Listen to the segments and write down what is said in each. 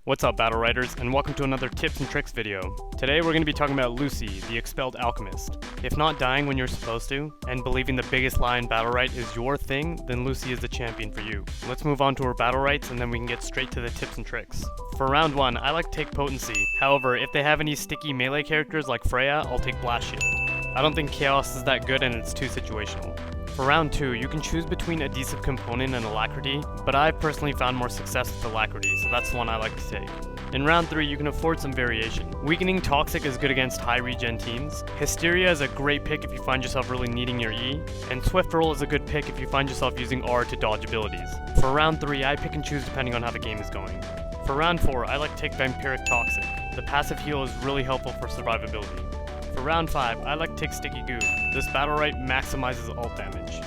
What's up, Battleriters, and welcome to another tips and tricks video. Today we're going to be talking about Lucie, the expelled alchemist. If not dying when you're supposed to, and believing the biggest lie in Battlerite is your thing, then Lucie is the champion for you. Let's move on to her Battlerites and then we can get straight to the tips and tricks. For round 1, I like to take Potency. However, if they have any sticky melee characters like Freya, I'll take Blast Shield. I don't think Chaos is that good and it's too situational. For round 2, you can choose between Adhesive Component and Alacrity, but I've personally found more success with Alacrity, so that's the one I like to take. In round 3, you can afford some variation. Weakening Toxic is good against high regen teams, Hysteria is a great pick if you find yourself really needing your E, and Swift Roll is a good pick if you find yourself using R to dodge abilities. For round 3, I pick and choose depending on how the game is going. For round 4, I like to take Vampiric Toxic. The passive heal is really helpful for survivability. For round 5, I like to take Sticky Goo. This Battlerite maximizes ult damage.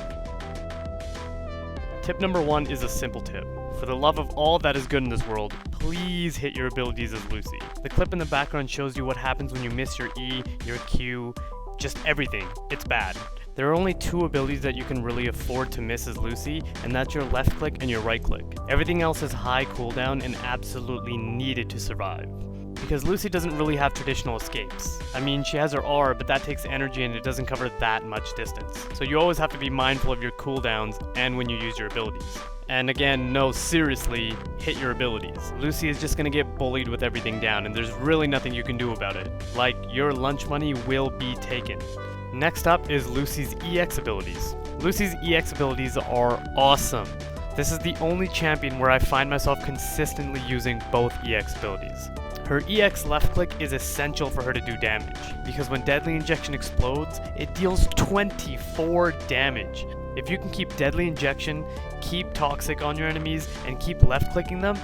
Tip number 1 is a simple tip. For the love of all that is good in this world, please hit your abilities as Lucie. The clip in the background shows you what happens when you miss your E, your Q, just everything. It's bad. There are only 2 abilities that you can really afford to miss as Lucie, and that's your left click and your right click. Everything else is high cooldown and absolutely needed to survive. Because Lucie doesn't really have traditional escapes. I mean, she has her R, but that takes energy and it doesn't cover that much distance. So you always have to be mindful of your cooldowns and when you use your abilities. And again, no, seriously, hit your abilities. Lucie is just gonna get bullied with everything down and there's really nothing you can do about it. Like, your lunch money will be taken. Next up is Lucie's EX abilities. Lucie's EX abilities are awesome. This is the only champion where I find myself consistently using both EX abilities. Her EX left click is essential for her to do damage, because when Deadly Injection explodes, it deals 24 damage. If you can keep Deadly Injection, keep Toxic on your enemies, and keep left clicking them,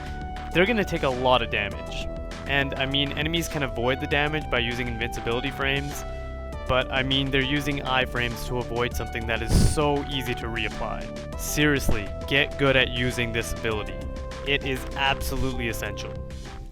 they're going to take a lot of damage. And I mean, enemies can avoid the damage by using invincibility frames, but I mean, they're using iframes to avoid something that is so easy to reapply. Seriously, get good at using this ability. It is absolutely essential.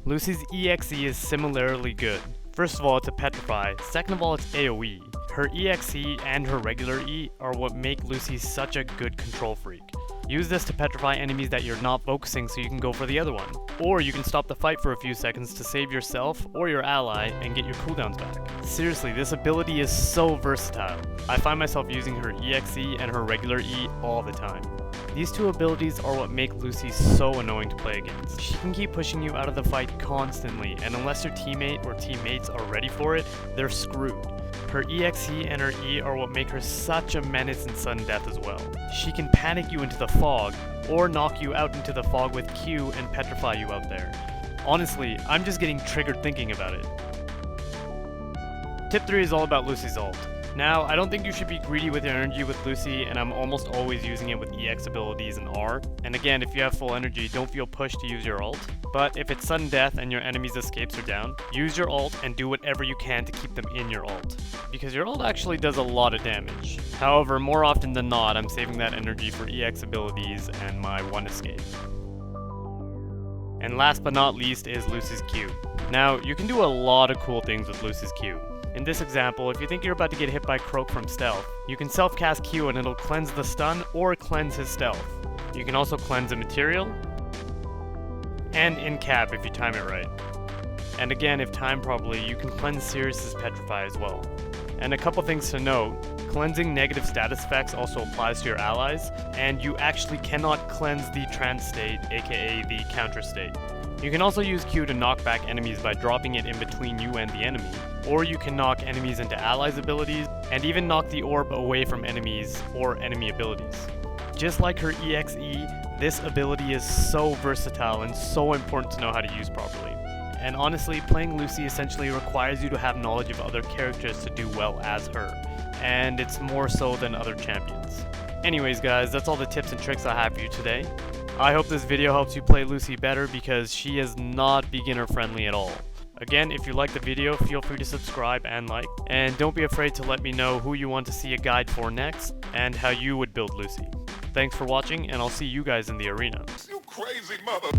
Lucie's EXE is similarly good. First of all, it's a Petrify. Second of all, it's AoE. Her EXE and her regular E are what make Lucie such a good control freak. Use this to petrify enemies that you're not focusing so you can go for the other one. Or you can stop the fight for a few seconds to save yourself or your ally and get your cooldowns back. Seriously, this ability is so versatile. I find myself using her EXE and her regular E all the time. These 2 abilities are what make Lucie so annoying to play against. She can keep pushing you out of the fight constantly, and unless your teammate or teammates are ready for it, they're screwed. Her EXE and her E are what make her such a menace in sudden death as well. She can panic you into the fog, or knock you out into the fog with Q and petrify you out there. Honestly, I'm just getting triggered thinking about it. Tip 3 is all about Lucie's ult. Now, I don't think you should be greedy with your energy with Lucie, and I'm almost always using it with EX abilities and R. And again, if you have full energy, don't feel pushed to use your ult. But if it's sudden death and your enemy's escapes are down, use your ult and do whatever you can to keep them in your ult. Because your ult actually does a lot of damage. However, more often than not, I'm saving that energy for EX abilities and my 1 escape. And last but not least is Lucie's Q. Now, you can do a lot of cool things with Lucie's Q. In this example, if you think you're about to get hit by Croak from stealth, you can self-cast Q and it'll cleanse the stun or cleanse his stealth. You can also cleanse a material, and in cap if you time it right. And again, if timed properly, you can cleanse Sirius's Petrify as well. And a couple things to note, cleansing negative status effects also applies to your allies, and you actually cannot cleanse the trance state, aka the counter state. You can also use Q to knock back enemies by dropping it in between you and the enemy, or you can knock enemies into allies' abilities, and even knock the orb away from enemies or enemy abilities. Just like her EXE, this ability is so versatile and so important to know how to use properly. And honestly, playing Lucie essentially requires you to have knowledge of other characters to do well as her, and it's more so than other champions. Anyways guys, that's all the tips and tricks I have for you today. I hope this video helps you play Lucie better because she is not beginner friendly at all. Again, if you liked the video, feel free to subscribe and like, and don't be afraid to let me know who you want to see a guide for next, and how you would build Lucie. Thanks for watching, and I'll see you guys in the arena. You crazy mother...